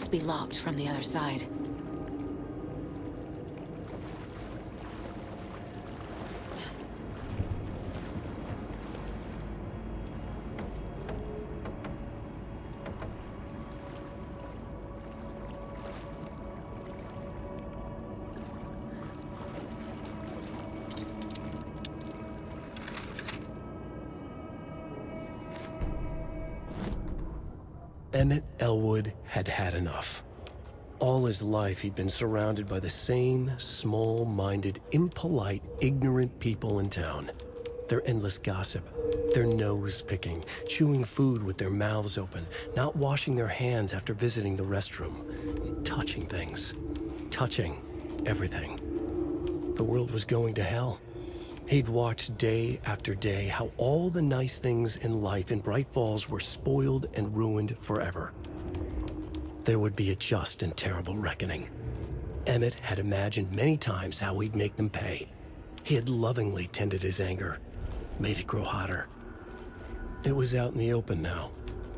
must be locked from the other side. Emmett Elwood had had enough. All his life, he'd been surrounded by the same small-minded, impolite, ignorant people in town. Their endless gossip, their nose-picking, chewing food with their mouths open, not washing their hands after visiting the restroom, touching things, touching everything. The world was going to hell. He'd watched day after day how all the nice things in life in Bright Falls were spoiled and ruined forever. There would be a just and terrible reckoning. Emmett had imagined many times how he'd make them pay. He had lovingly tended his anger, made it grow hotter. It was out in the open now.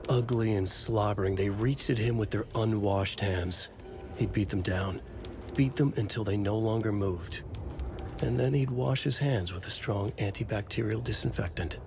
Ugly and slobbering, they reached at him with their unwashed hands. He'd beat them down, beat them until they no longer moved. And then he'd wash his hands with a strong antibacterial disinfectant.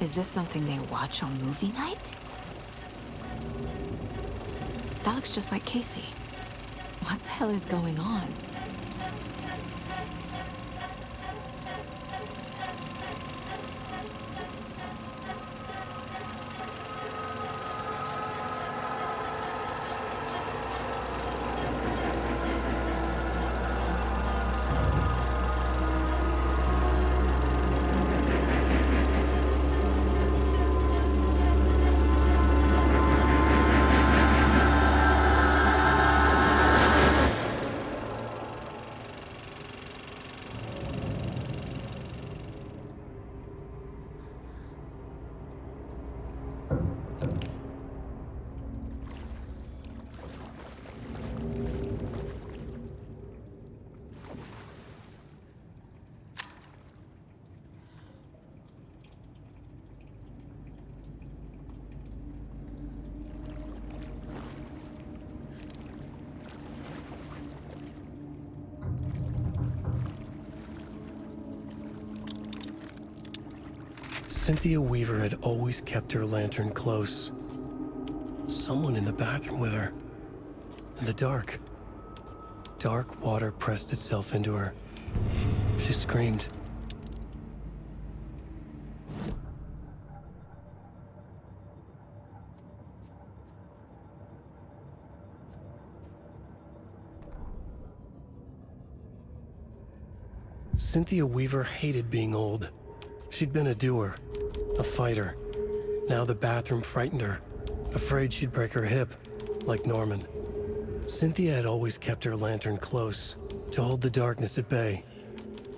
Is this something they watch on movie night? That looks just like Casey. What the hell is going on? Cynthia Weaver had always kept her lantern close. Someone in the bathroom with her. In the dark. Dark water pressed itself into her. She screamed. Cynthia Weaver hated being old. She'd been a doer, a fighter. Now the bathroom frightened her, afraid she'd break her hip, like Norman. Cynthia had always kept her lantern close, to hold the darkness at bay.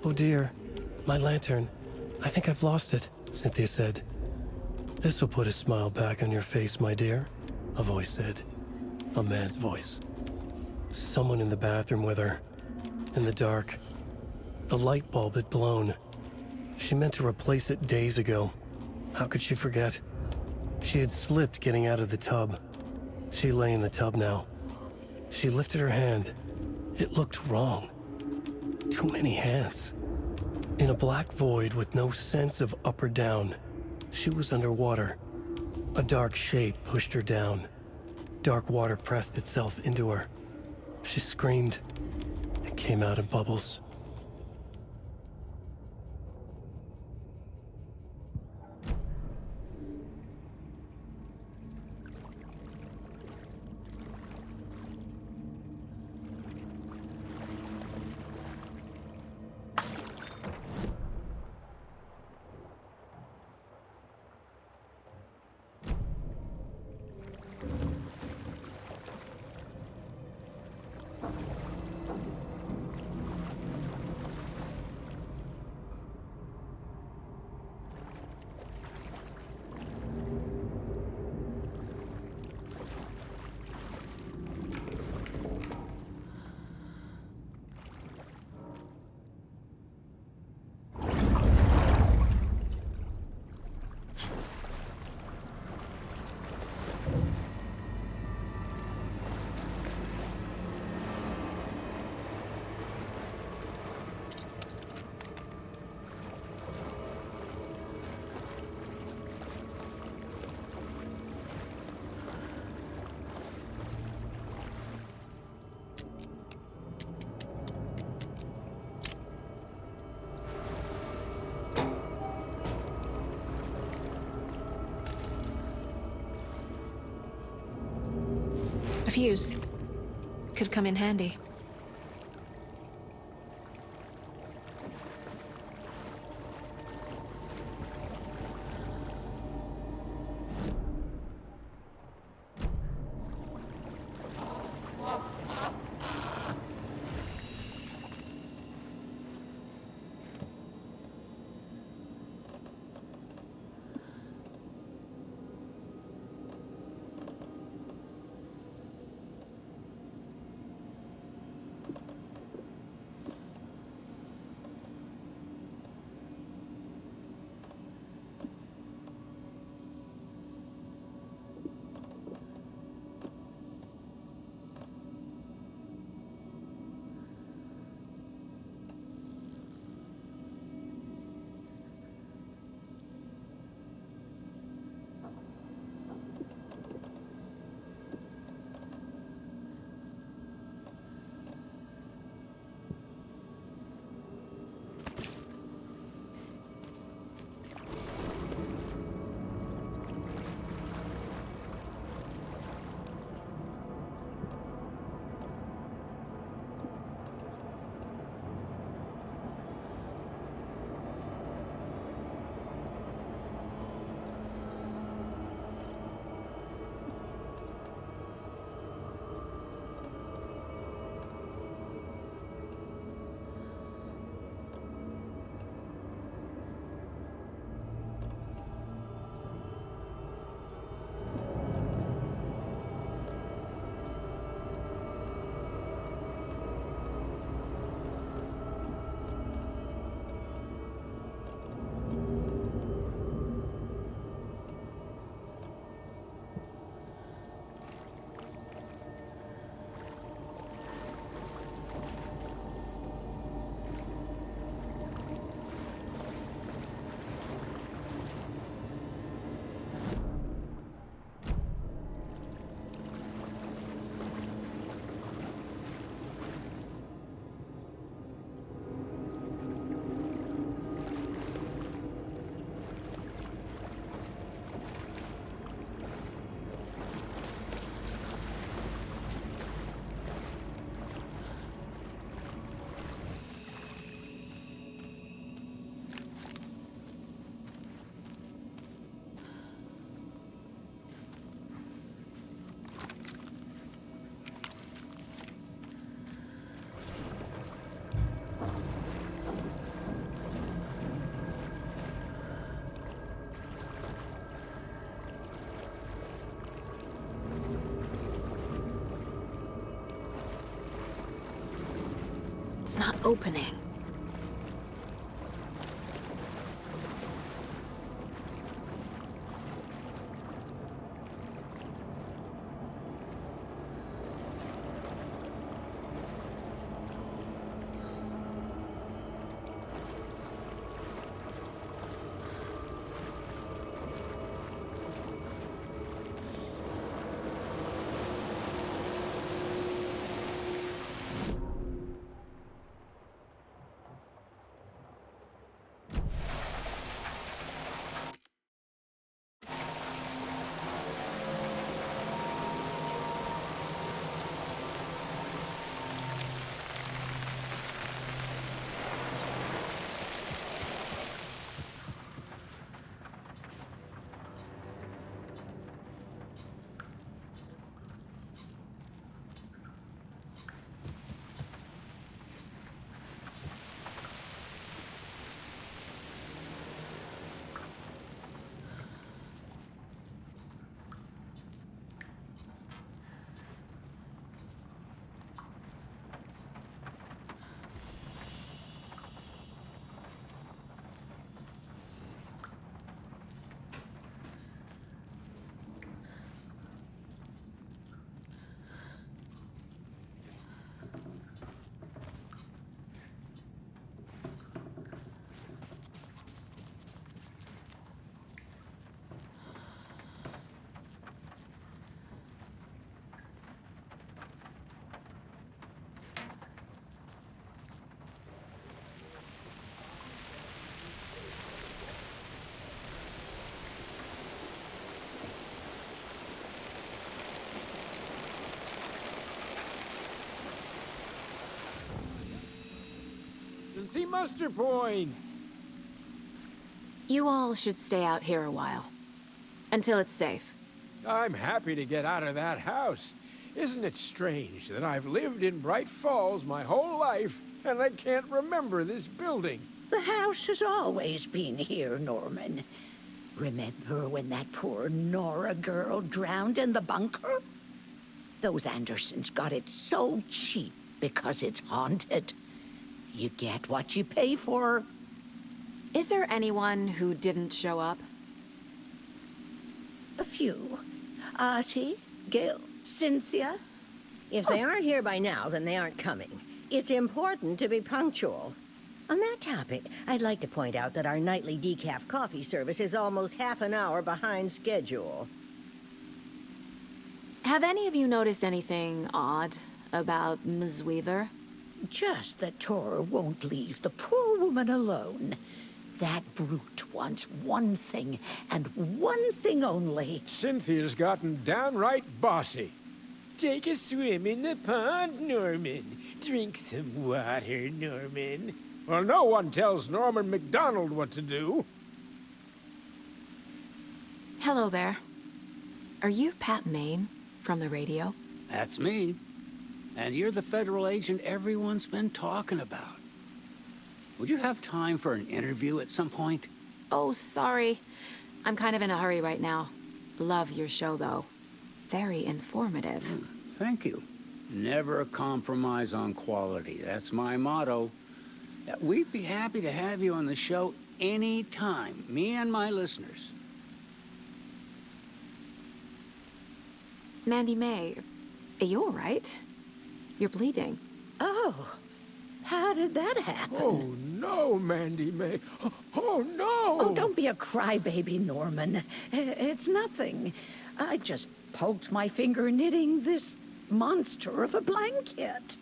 "Oh dear, my lantern. I think I've lost it," Cynthia said. "This will put a smile back on your face, my dear," a voice said. A man's voice. Someone in the bathroom with her. In the dark. The light bulb had blown. She meant to replace it days ago. How could she forget? She had slipped getting out of the tub. She lay in the tub now. She lifted her hand. It looked wrong. Too many hands. In a black void with no sense of up or down, she was underwater. A dark shape pushed her down. Dark water pressed itself into her. She screamed. It came out in bubbles. A fuse. Could come in handy. It's not opening. See muster point. You all should stay out here a while. Until it's safe. I'm happy to get out of that house. Isn't it strange that I've lived in Bright Falls my whole life, and I can't remember this building? The house has always been here, Norman. Remember when that poor Nora girl drowned in the bunker? Those Andersons got it so cheap because it's haunted. You get what you pay for. Is there anyone who didn't show up? A few. Artie, Gil, Cynthia. If they aren't here by now, then they aren't coming. It's important to be punctual. On that topic, I'd like to point out that our nightly decaf coffee service is almost half an hour behind schedule. Have any of you noticed anything odd about Ms. Weaver? Just that Tor won't leave the poor woman alone. That brute wants one thing, and one thing only. Cynthia's gotten downright bossy. Take a swim in the pond, Norman. Drink some water, Norman. Well, no one tells Norman MacDonald what to do. Hello there. Are you Pat Maine from the radio? That's me. And you're the federal agent everyone's been talking about. Would you have time for an interview at some point? Oh, sorry. I'm kind of in a hurry right now. Love your show, though. Very informative. Thank you. Never compromise on quality. That's my motto. We'd be happy to have you on the show anytime, me and my listeners. Mandy May, are you all right? You're bleeding. Oh, how did that happen? Oh, no, Mandy May. Oh, no! Oh, don't be a crybaby, Norman. It's nothing. I just poked my finger knitting this monster of a blanket.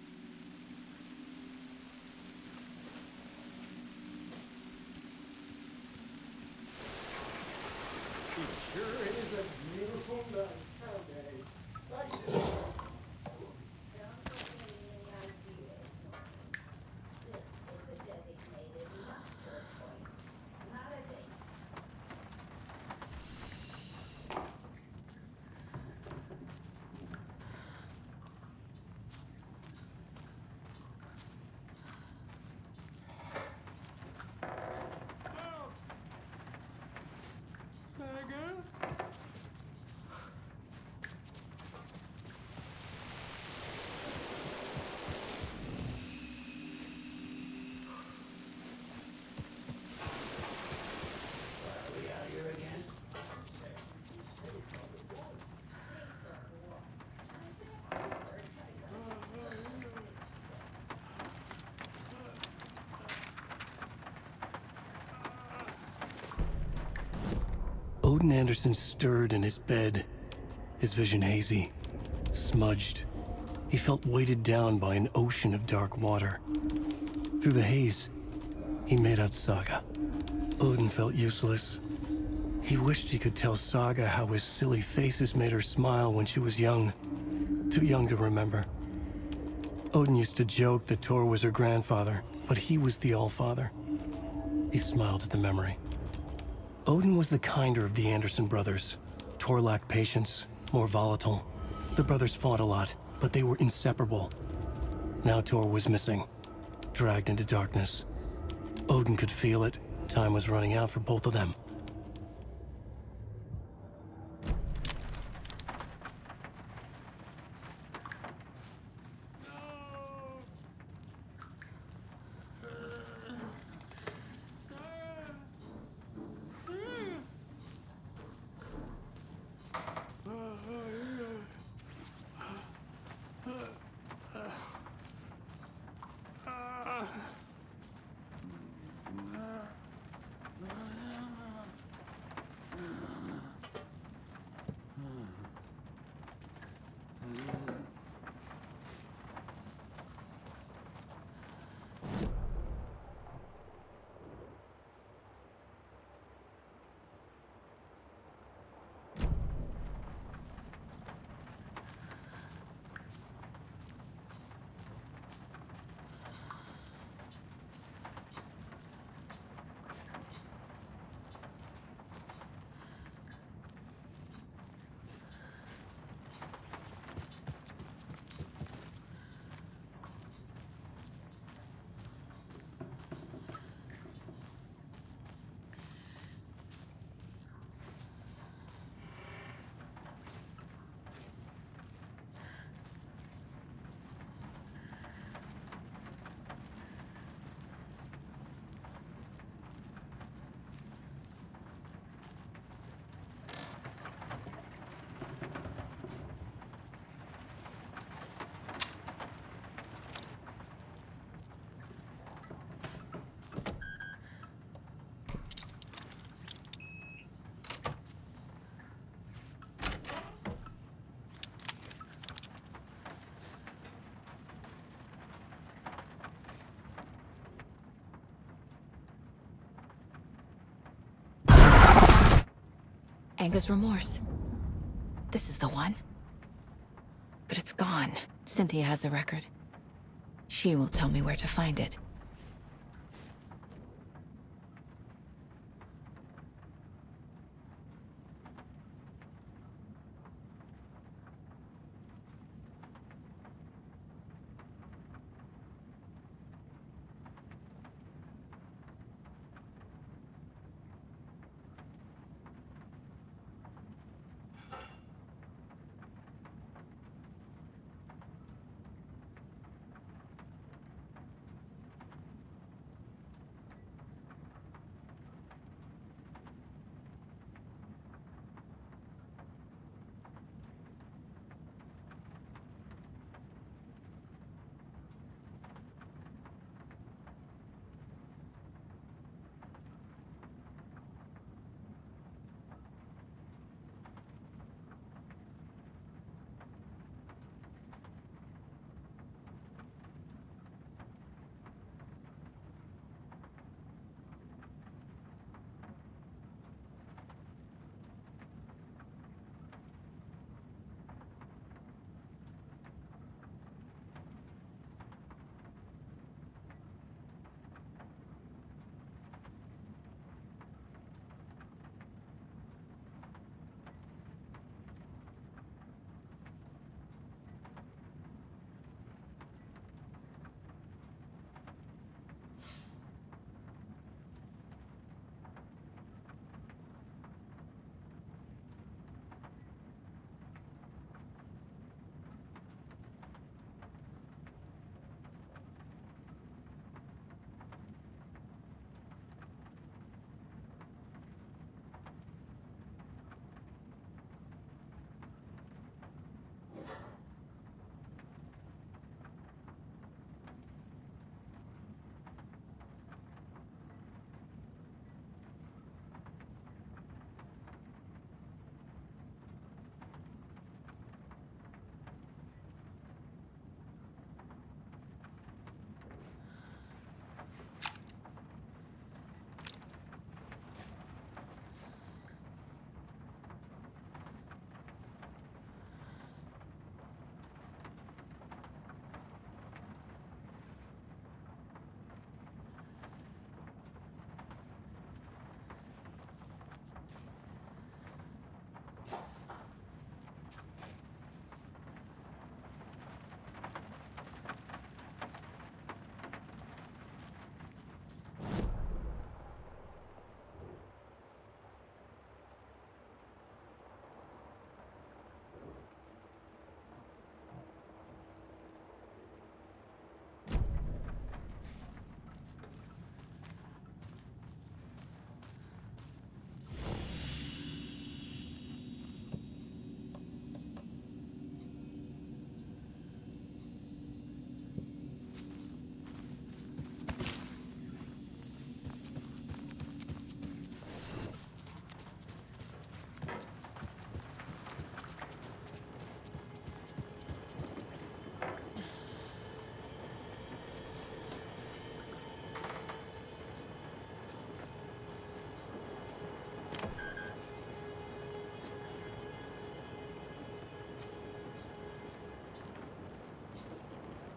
It sure is a beautiful night, Saga? Odin Anderson stirred in his bed, his vision hazy, smudged. He felt weighted down by an ocean of dark water. Through the haze, he made out Saga. Odin felt useless. He wished he could tell Saga how his silly faces made her smile when she was young. Too young to remember. Odin used to joke that Tor was her grandfather, but he was the Allfather. He smiled at the memory. Odin was the kinder of the Anderson brothers. Tor lacked patience, more volatile. The brothers fought a lot, but they were inseparable. Now Tor was missing, dragged into darkness. Odin could feel it. Time was running out for both of them. Anger's remorse. This is the one. But it's gone. Cynthia has the record. She will tell me where to find it.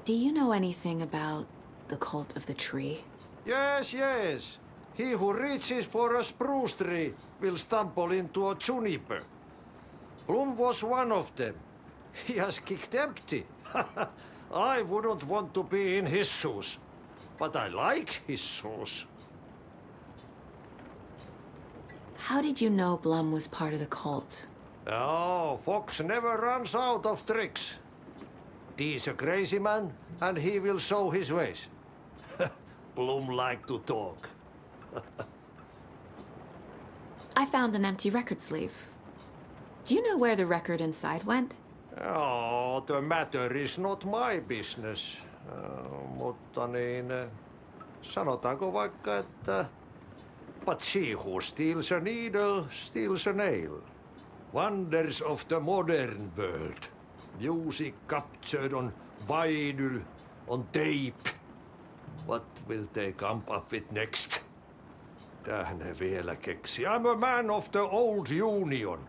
Do you know anything about the cult of the tree? Yes, yes. He who reaches for a spruce tree will stumble into a juniper. Bloom was one of them. He has kicked empty. I wouldn't want to be in his shoes. But I like his shoes. How did you know Blum was part of the cult? Oh, Fox never runs out of tricks. He's a crazy man, and he will show his ways. Bloom like to talk. I found an empty record sleeve. Do you know where the record inside went? Oh, the matter is not my business. Mutta niin, sanotaanko vaikka, että but she who steals a needle steals a nail. Wonders of the modern world. Music captured on vinyl, on tape. What will they come up with next? Tähän ne vielä keksi. I'm a man of the old union.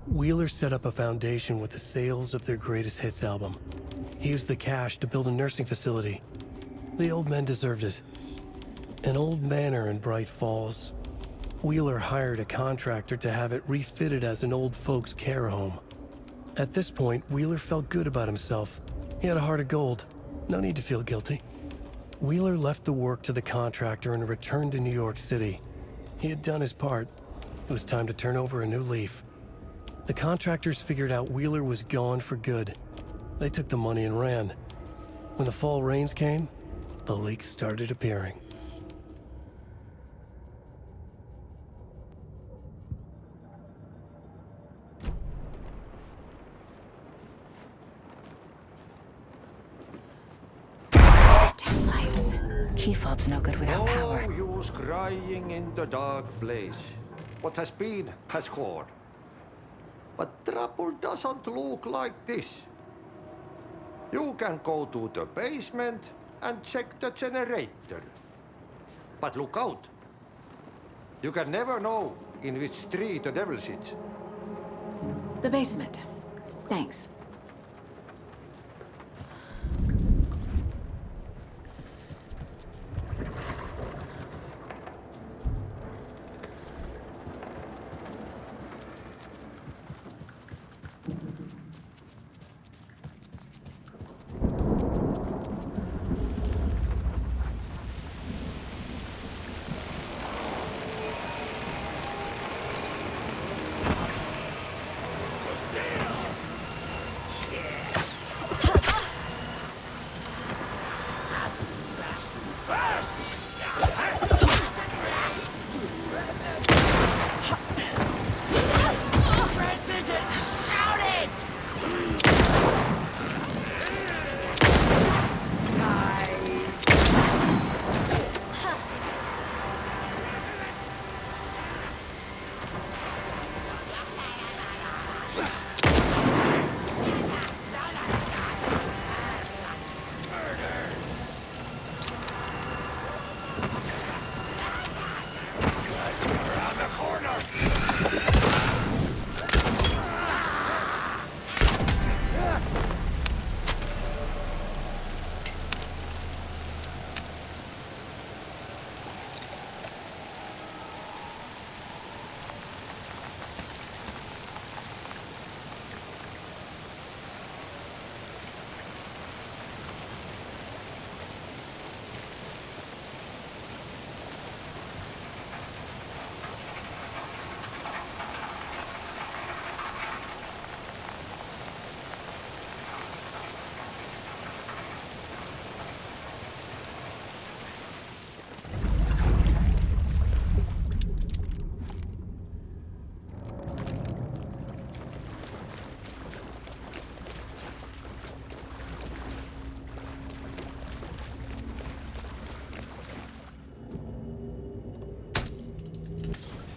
Wheeler set up a foundation with the sales of their greatest hits album. He used the cash to build a nursing facility. The old men deserved it. An old manor in Bright Falls. Wheeler hired a contractor to have it refitted as an old folks' care home. At this point, Wheeler felt good about himself. He had a heart of gold. No need to feel guilty. Wheeler left the work to the contractor and returned to New York City. He had done his part. It was time to turn over a new leaf. The contractors figured out Wheeler was gone for good. They took the money and ran. When the fall rains came, the leaks started appearing. Taillights. Key fob's no good without power. Oh, you's crying in the dark place. What has been has gone. But trouble doesn't look like this. You can go to the basement and check the generator. But look out. You can never know in which tree the devil sits. The basement. Thanks.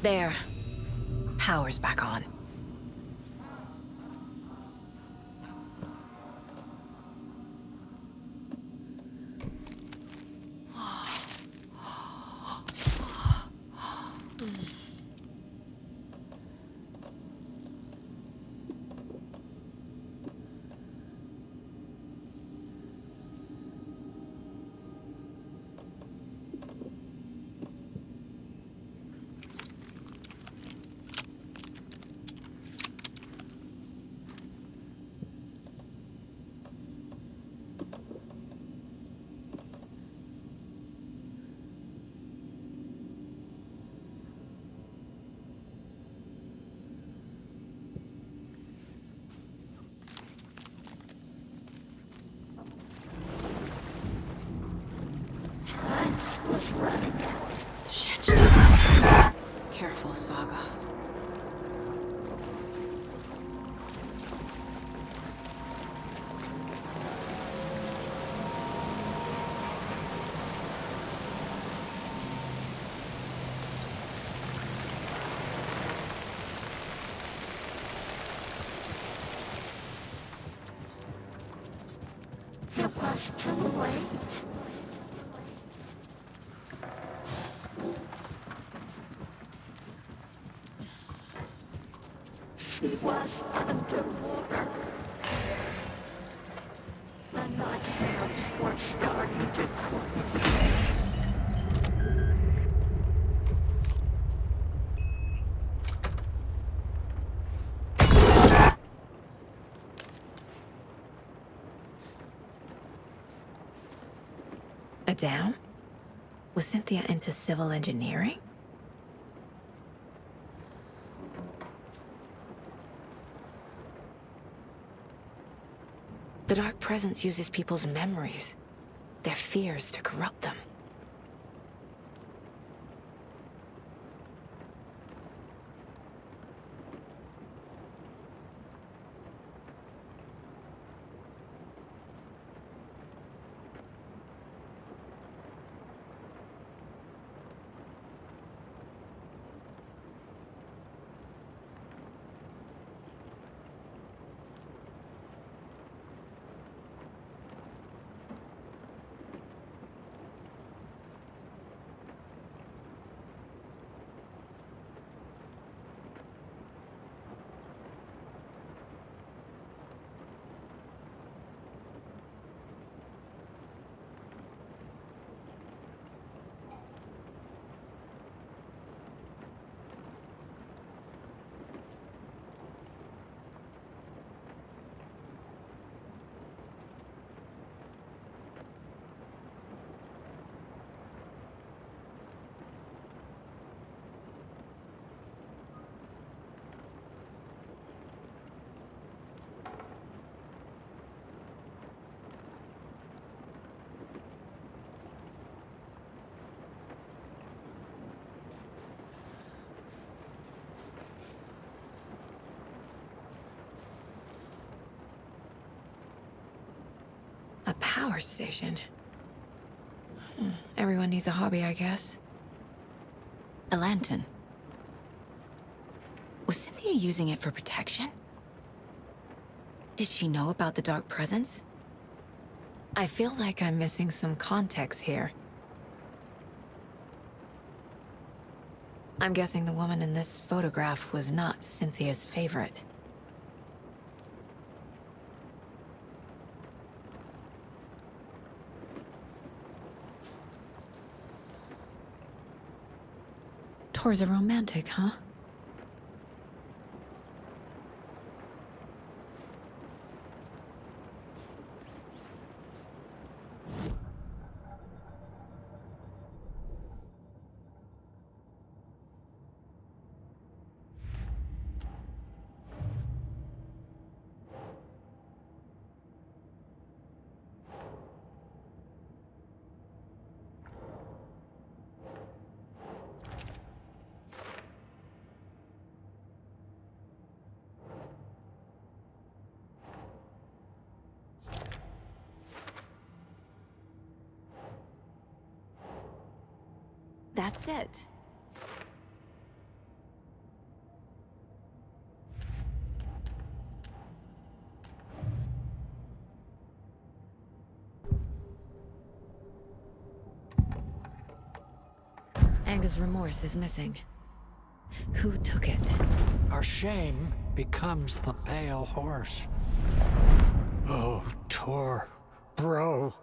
There. Power's back on. Shit. Careful, Saga. It was too late. She was underwater. The nightmares were starting to creep. A dam? Was Cynthia into civil engineering? The Dark Presence uses people's memories, their fears to corrupt them. A power station? Everyone needs a hobby, I guess. A lantern. Was Cynthia using it for protection? Did she know about the Dark Presence? I feel like I'm missing some context here. I'm guessing the woman in this photograph was not Cynthia's favorite. Tor's a romantic, huh? That's it. Anger's remorse is missing. Who took it? Our shame becomes the pale horse. Oh, Tor. Bro.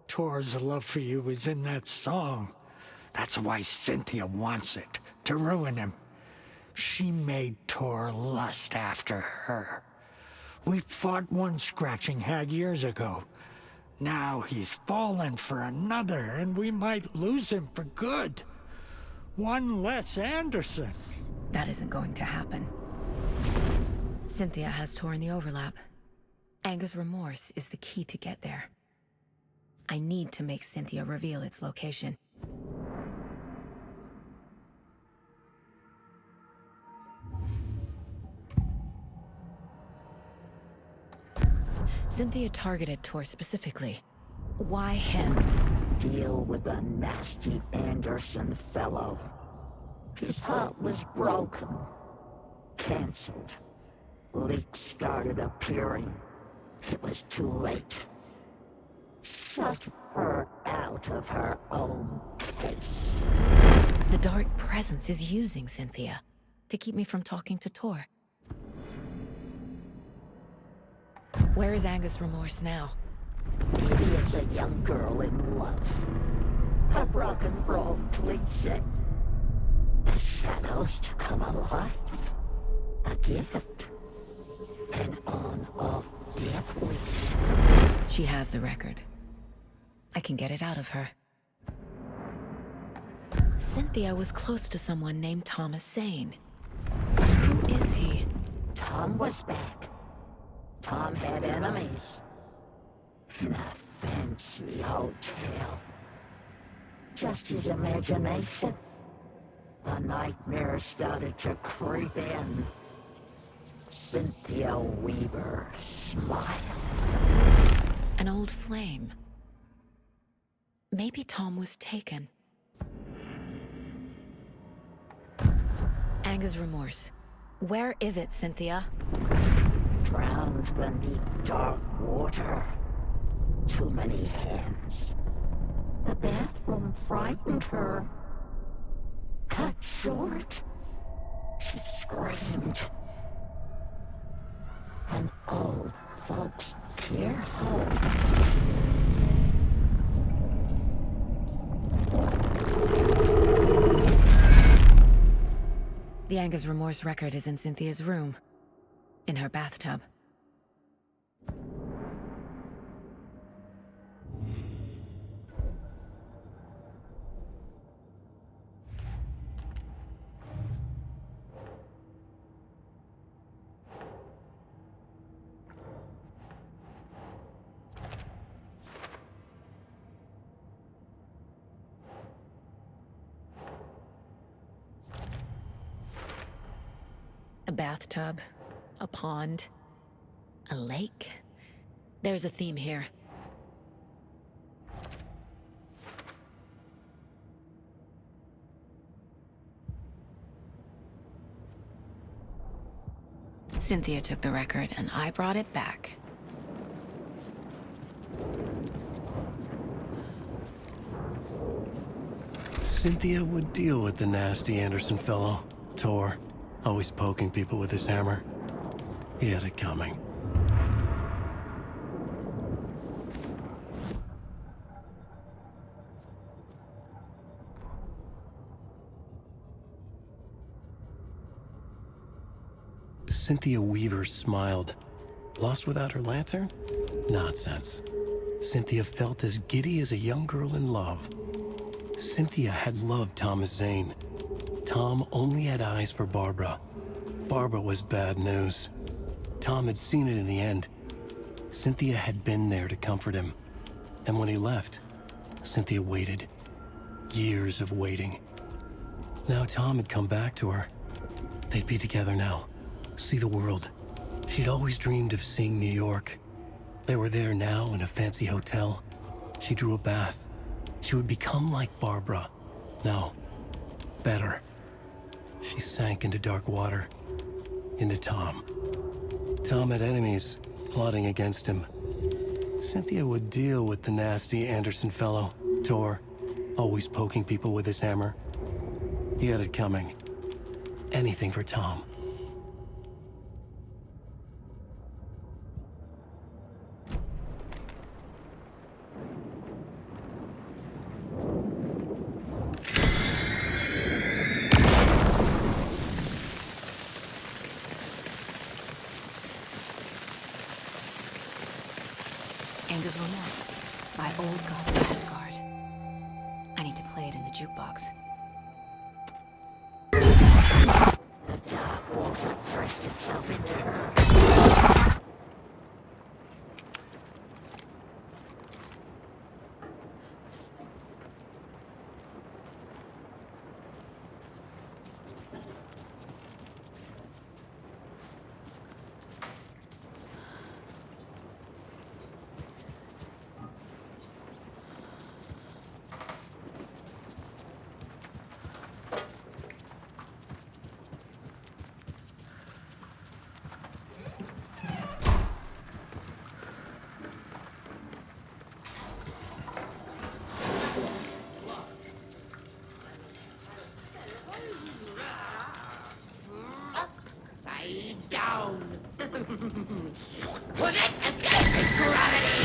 Tor's love for you is in that song. That's why Cynthia wants it, to ruin him. She made Tor lust after her. We fought one scratching hag years ago. Now he's fallen for another, and we might lose him for good. One less Anderson. That isn't going to happen. Cynthia has torn the overlap. Anger's remorse is the key to get there. I need to make Cynthia reveal its location. Cynthia targeted Tor specifically. Why him? Deal with the nasty Anderson fellow. His heart was broken. Cancelled. Leaks started appearing. It was too late. Shut her out of her own case. The Dark Presence is using Cynthia to keep me from talking to Tor. Where is Anger's remorse now? Kitty is a young girl in love. A rock and roll cliche. The shadows to come alive. A gift. An on-off death wish. She has the record. I can get it out of her. Cynthia was close to someone named Thomas Zane. Who is he? Tom was back. Tom had enemies. In a fancy hotel. Just his imagination. The nightmare started to creep in. Cynthia Weaver smiled. An old flame. Maybe Tom was taken. Anger's remorse. Where is it, Cynthia? Drowned beneath dark water. Too many hands. The bathroom frightened her. Cut short. She screamed. An old folks' care home. The Anger's remorse record is in Cynthia's room. In her bathtub. A bathtub, a pond, a lake. There's a theme here. Cynthia took the record and I brought it back. Cynthia would deal with the nasty Anderson fellow, Tor, always poking people with his hammer. He had it coming. Cynthia Weaver smiled. Lost without her lantern? Nonsense. Cynthia felt as giddy as a young girl in love. Cynthia had loved Thomas Zane. Tom only had eyes for Barbara. Barbara was bad news. Tom had seen it in the end. Cynthia had been there to comfort him. And when he left, Cynthia waited. Years of waiting. Now Tom had come back to her. They'd be together now. See the world. She'd always dreamed of seeing New York. They were there now in a fancy hotel. She drew a bath. She would become like Barbara. No, better. She sank into dark water. Into Tom. Tom had enemies plotting against him. Cynthia would deal with the nasty Anderson fellow, Tor, always poking people with his hammer. He had it coming. Anything for Tom. Anger's Remorse by Old God Asgard. I need to play it in the jukebox. Water pressed itself into her. Down. Would it escape gravity?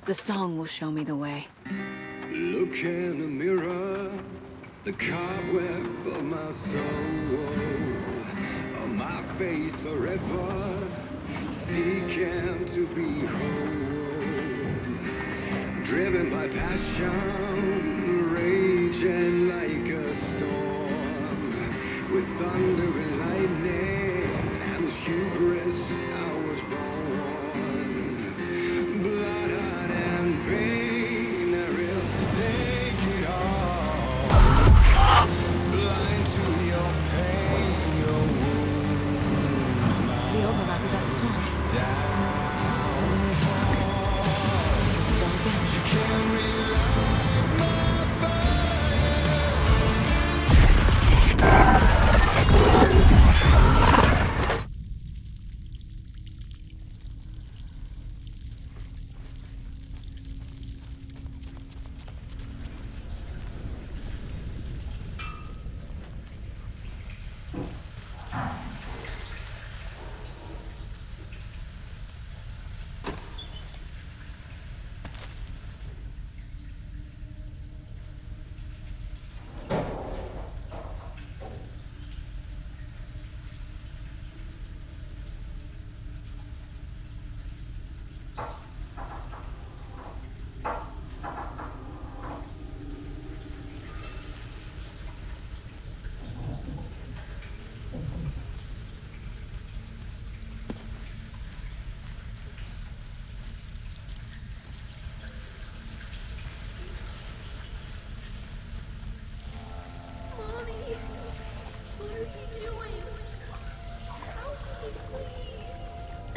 The song will show me the way. Look in the mirror, the cobweb of my soul, on my face forever, seeking to be whole. Driven by passion, raging like a storm, with thunder and lightning.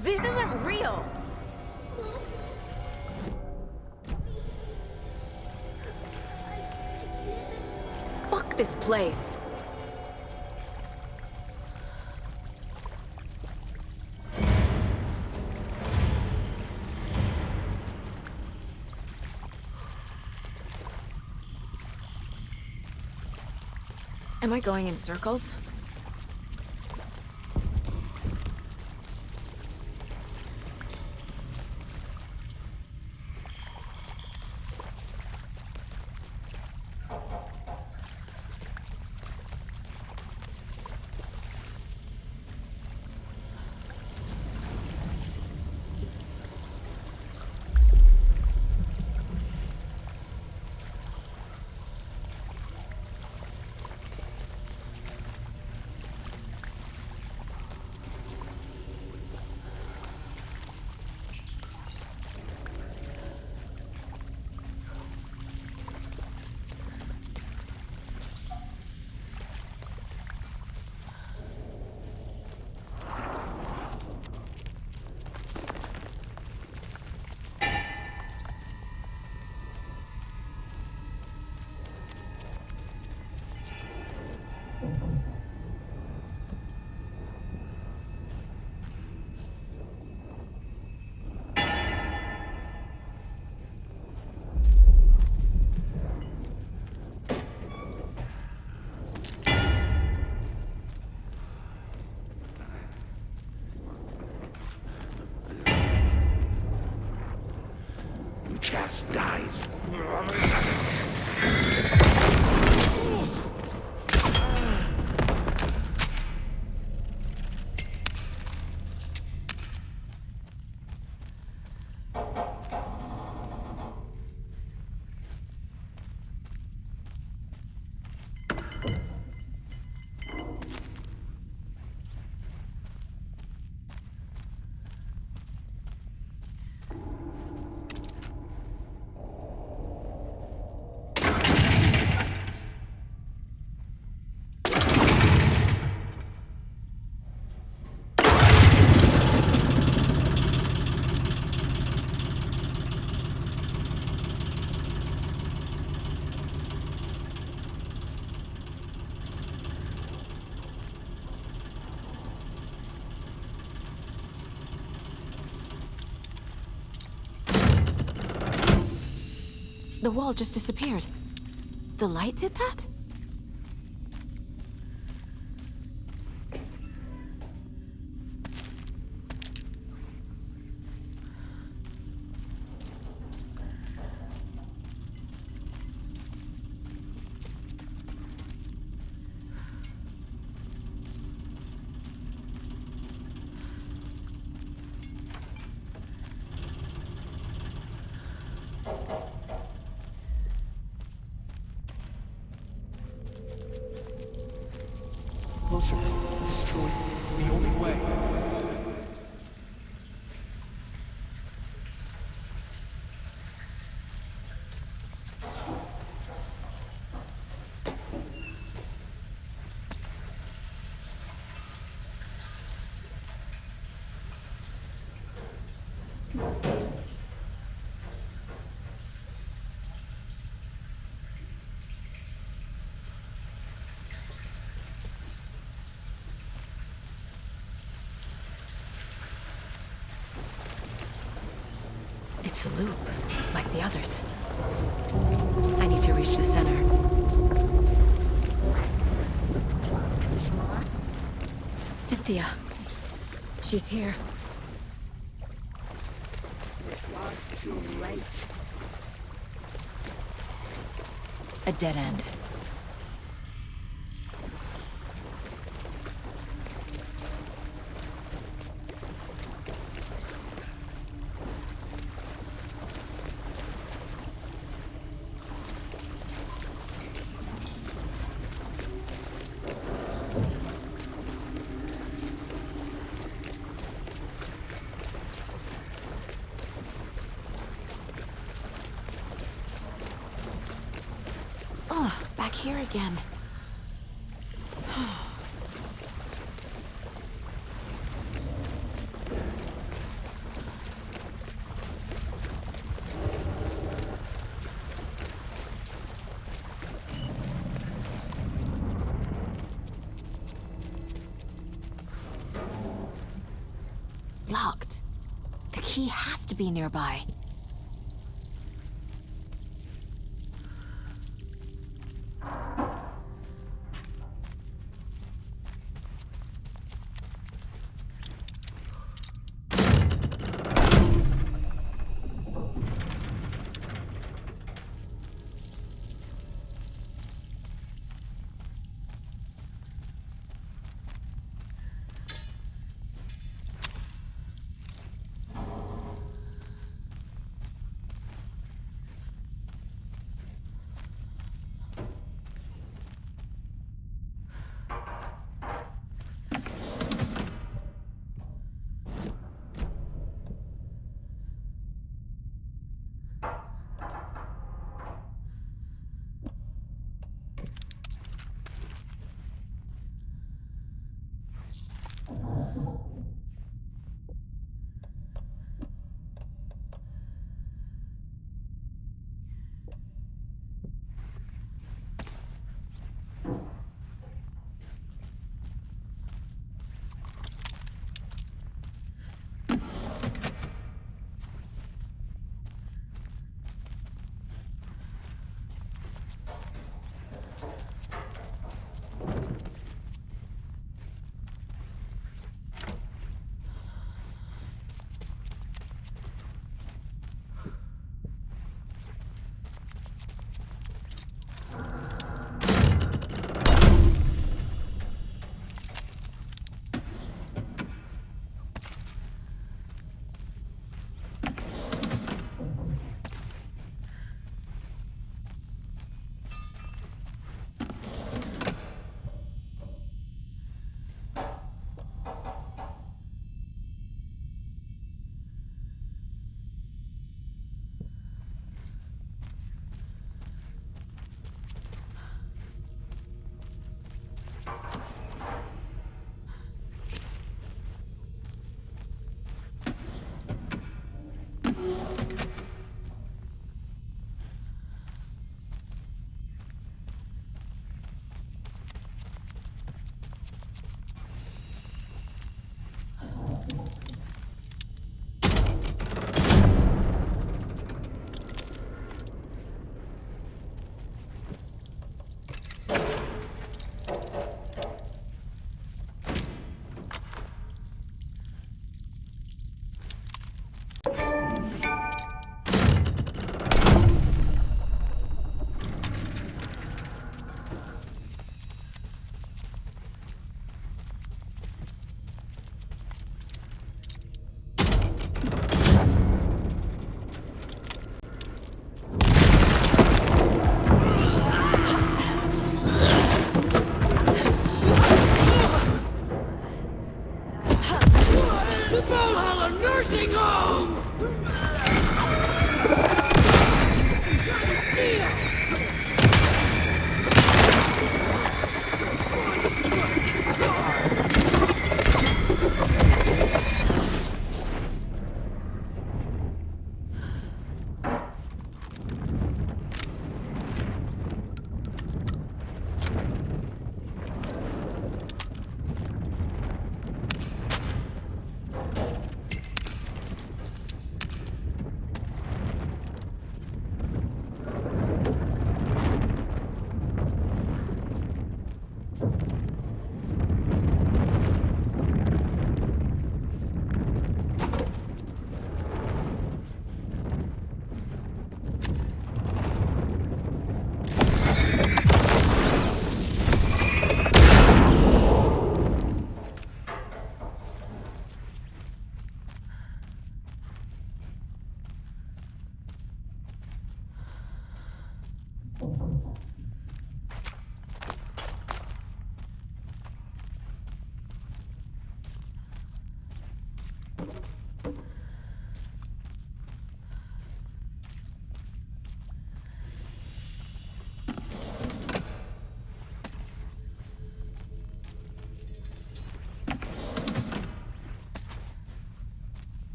This isn't real! Fuck this place! Am I going in circles? Chastise. The wall just disappeared. The light did that? Closer. Destroy. The only way. It's a loop, like the others. I need to reach the center. Cynthia. She's here. It was too late. A dead end. Oh, back here again. locked. The key has to be nearby.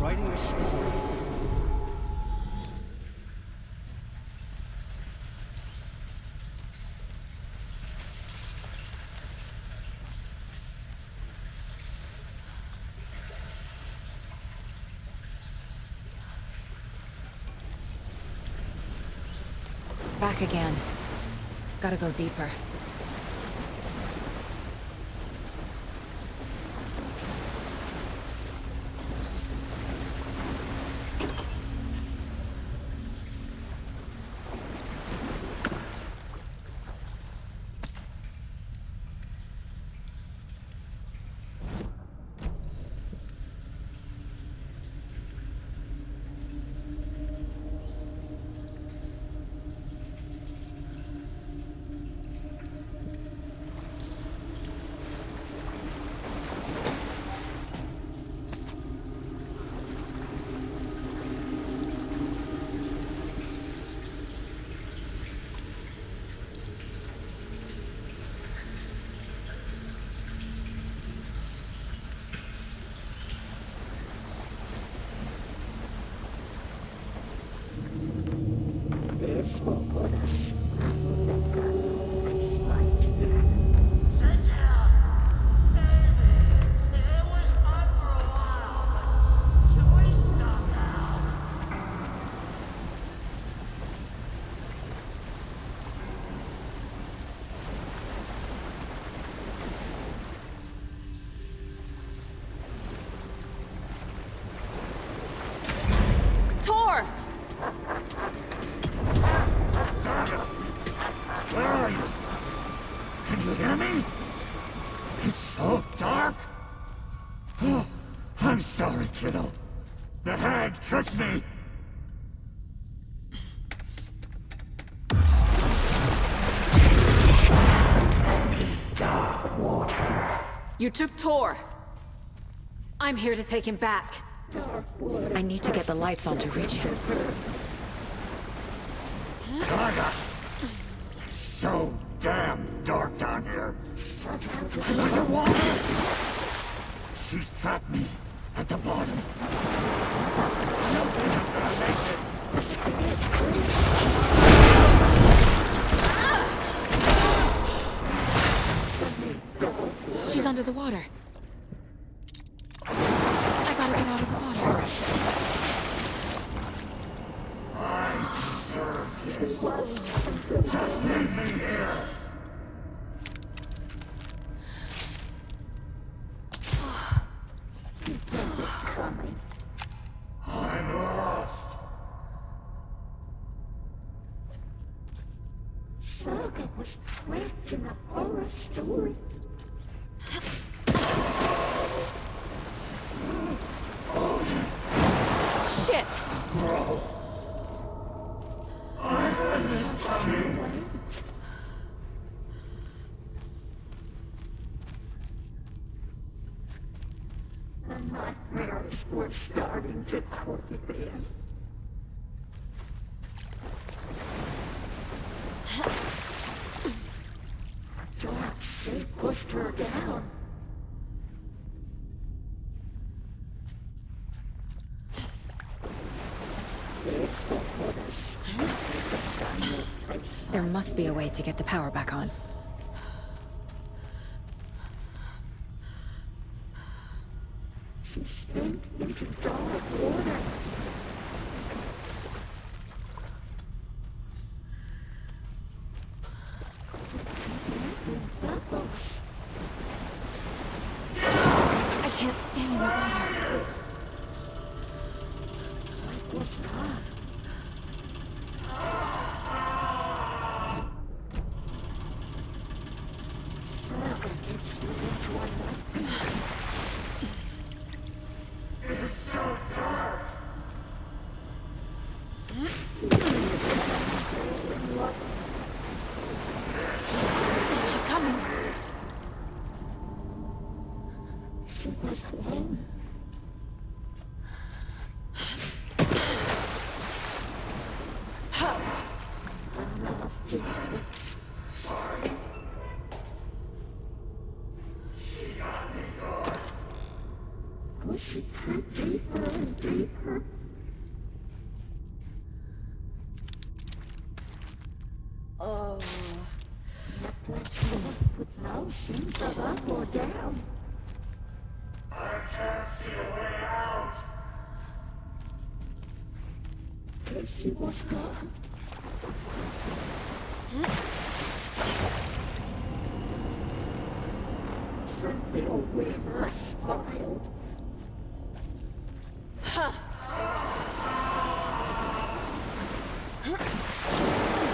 writing a story. Back again. Gotta go deeper. Tor! Where are you? Can you hear me? It's so dark. Oh, I'm sorry, kiddo. The hag tricked me. You took Tor! I'm here to take him back. I need to get the lights on to reach him. Saga! So damn dark down here. Underwater! She's trapped me at the bottom. She's under the water. I gotta get out of the water. Just leave me here. I'm lost. Saga was trapped in a horror story. Shit! The nightmares were starting to creep in. A dark shape pushed her down. There must be a way to get the power back on. She sank into dark water. Bubbles. I can't stay in the water. What was gone? Saga gets you into a nightmare. It's so dark. She's coming. She was alone. pushing her deeper and deeper. Oh. The platform with no sense of up or down. I can't see a way out. Casey was gone. Cynthia Weaver smiled.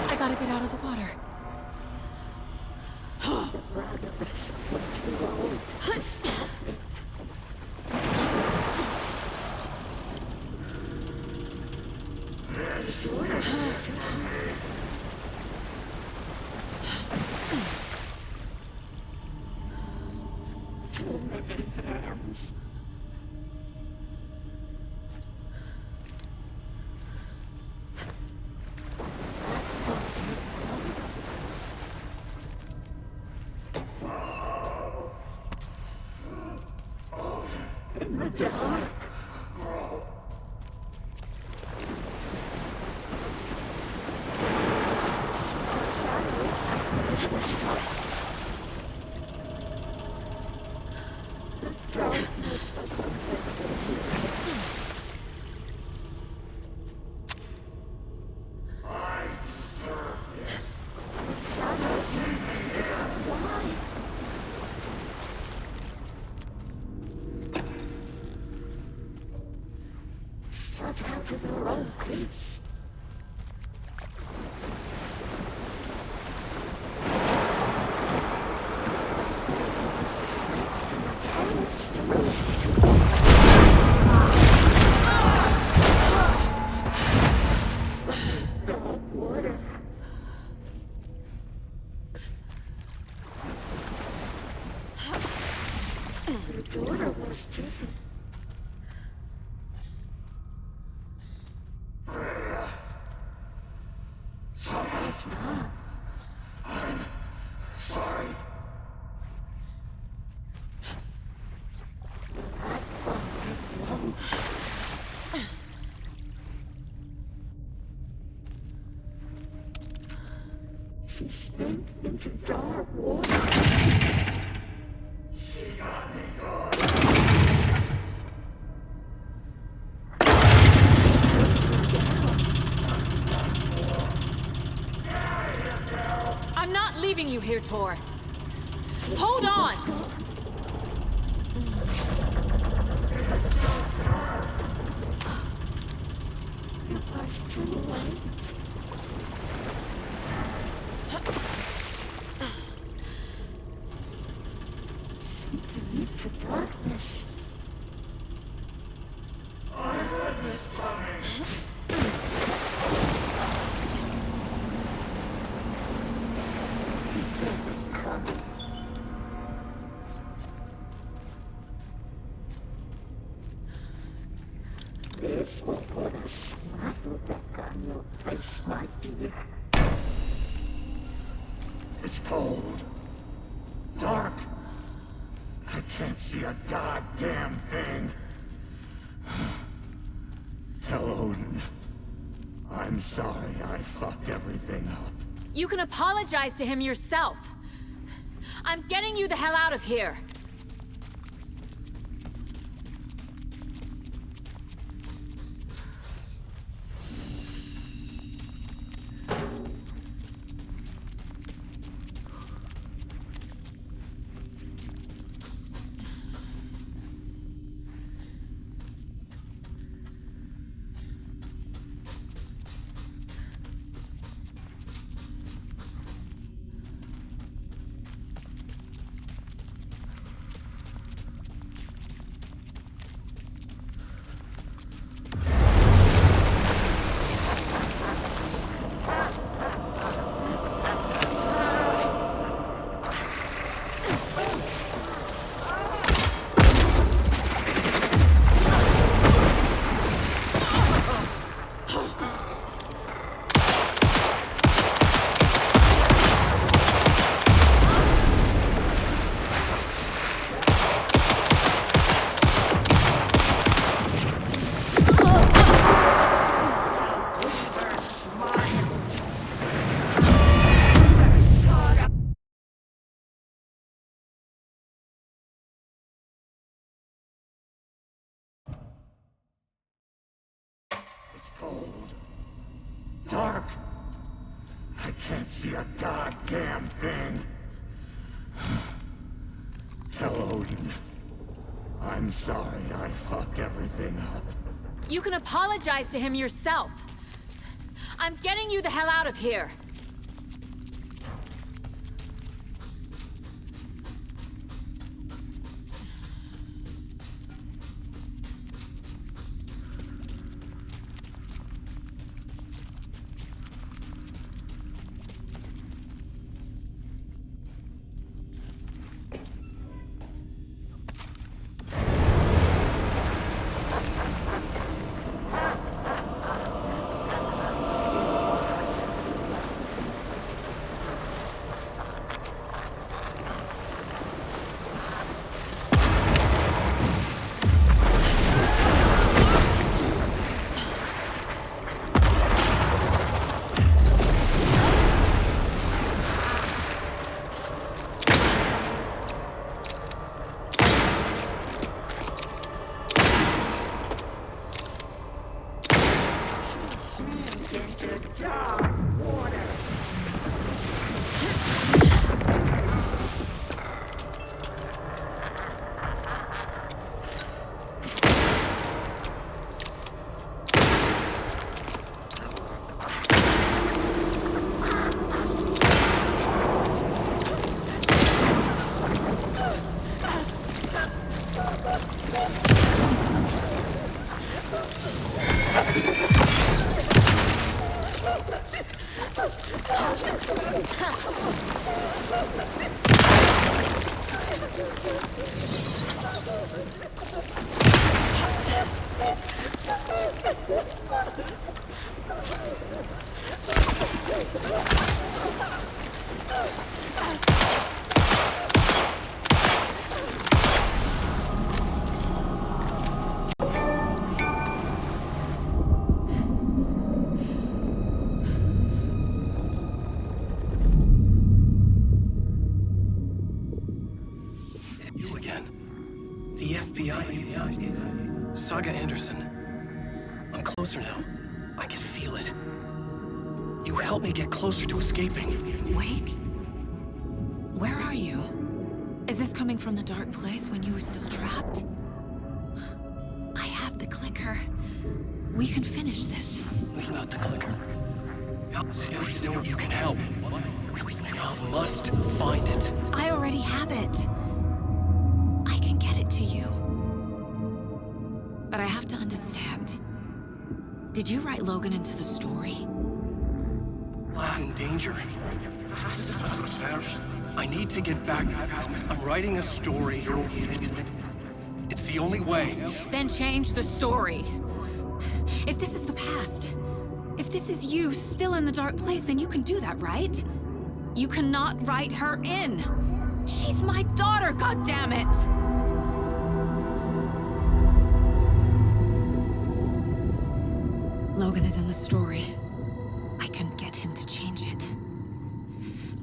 I gotta get out of the water. In the dark. Shut out of their own peace. Your daughter was taken. Saga's gone. I'm sorry. She sank into dark water. She got me good. I'm not leaving you here, Tor. Hold on! It was too late. Sinking into darkness. I heard this coming. This will put a smile back on your face, my dear. It's cold. Dark. I can't see a goddamn thing. Tell Odin. I'm sorry I fucked everything up. You can apologize to him yourself. I'm getting you the hell out of here. cold. Dark. I can't see a goddamn thing. Tell Odin. I'm sorry I fucked everything up. You can apologize to him yourself. I'm getting you the hell out of here. You again. The FBI. Saga Anderson. I'm closer now. I can feel it. You helped me get closer to escaping. Wake? Where are you? Is this coming from the dark place when you were still trapped? I have the clicker. We can finish this. Without the clicker. You can help. I must find it. I already have it. I can get it to you. But I have to understand. Did you write Logan into the story? Lad's in danger. I need to get back. I'm writing a story. It's the only way. Then change the story. If this is the past, if this is you still in the dark place, then you can do that, right? You cannot write her in. She's my daughter, goddammit! Logan is in the story. I can get him to change it.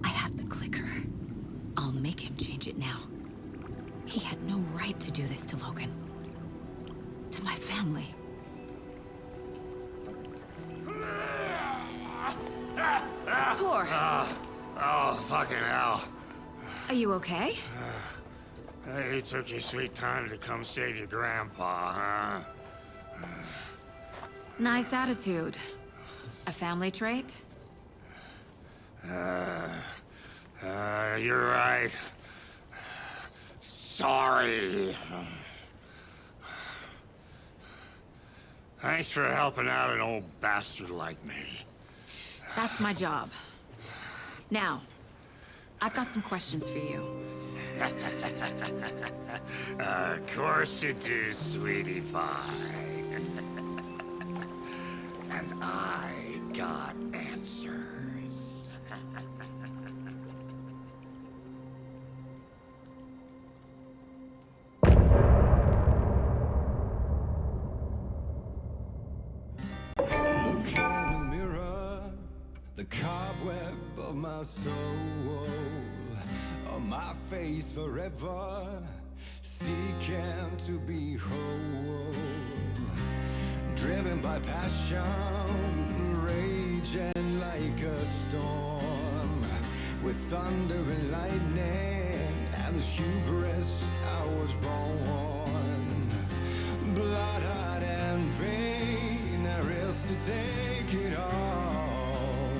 I have the clicker. I'll make him change it now. He had no right to do this to Logan. To my family. Tor! Oh, fucking hell. Are you okay? You took your sweet time to come save your grandpa, huh? Nice attitude. A family trait? You're right. Sorry. Thanks for helping out an old bastard like me. That's my job. Now, I've got some questions for you. Of course you do, sweetie pie. And I got answers. Look in the mirror, the cobweb of my soul, on my face forever, seeking to be whole. driven by passion, raging like a storm, with thunder and lightning, and the hubris I was born. Blood, heart, and vein, I risk to take it all.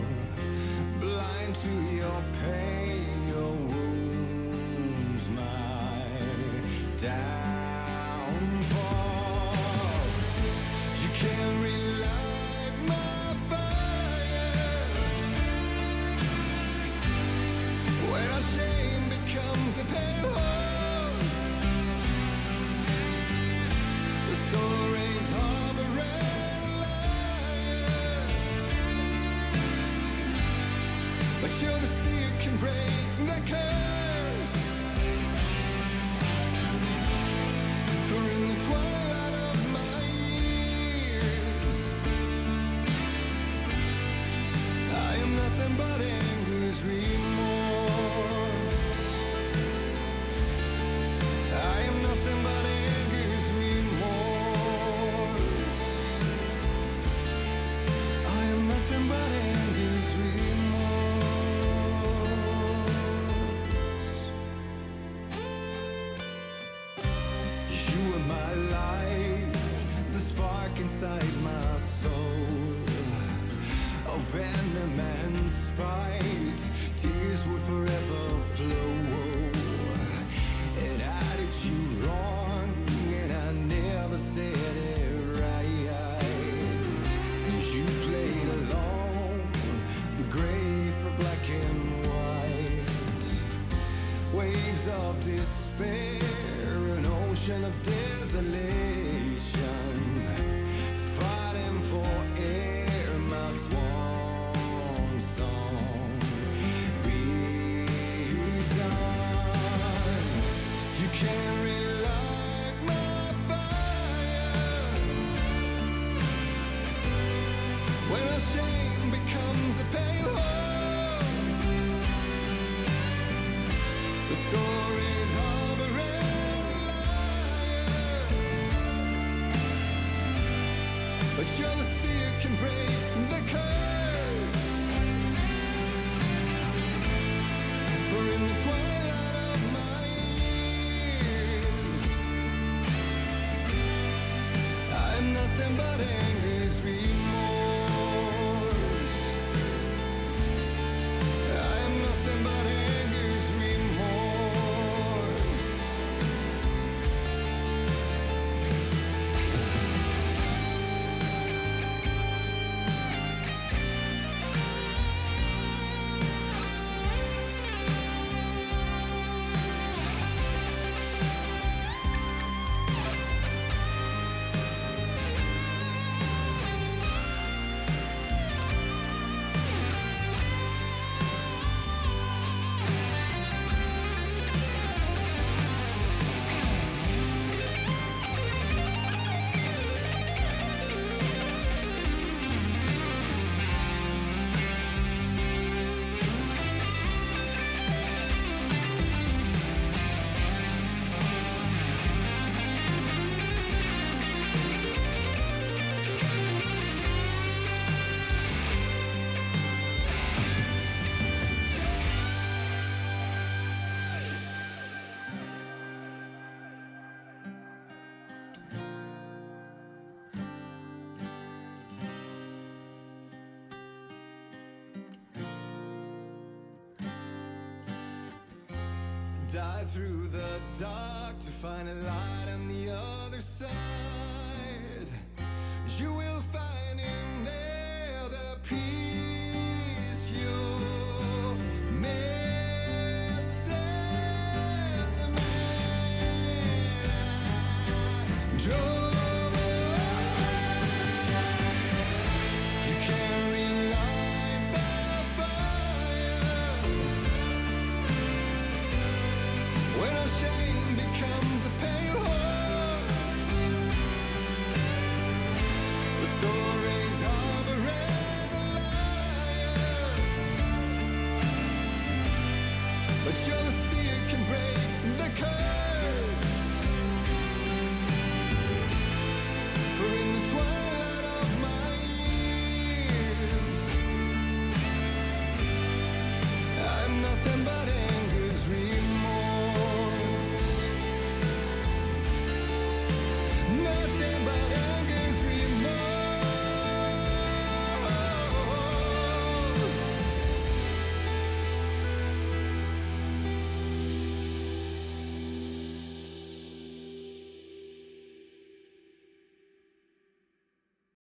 Blind to your pain, your wounds, my downfall. You can't relight my fire when our shame becomes a pale horse. The stories harbor and liar, but you're the sea that can break the curse. For in the twilight of my years, I am nothing but anger's remorse. I am nothing but anger's remorse. I am nothing but anger's remorse. You are my light, the spark inside my soul. Of venom and spite, tears would forever flow. It had you wrong, and I never said it right. And you played along, the gray for black and white. Waves of despair, an ocean of desolation, fighting for air, my swan song be done. You can't relight my fire when our shame becomes a pale horse. The stories harbor and liar, but you're the sea that can break the curse. For in the twilight of my years, I am nothing but anger's remorse. I am nothing but anger's remorse. Dive through the dark to find a light on the other side. You will find in there the peace you're missing. The man I drove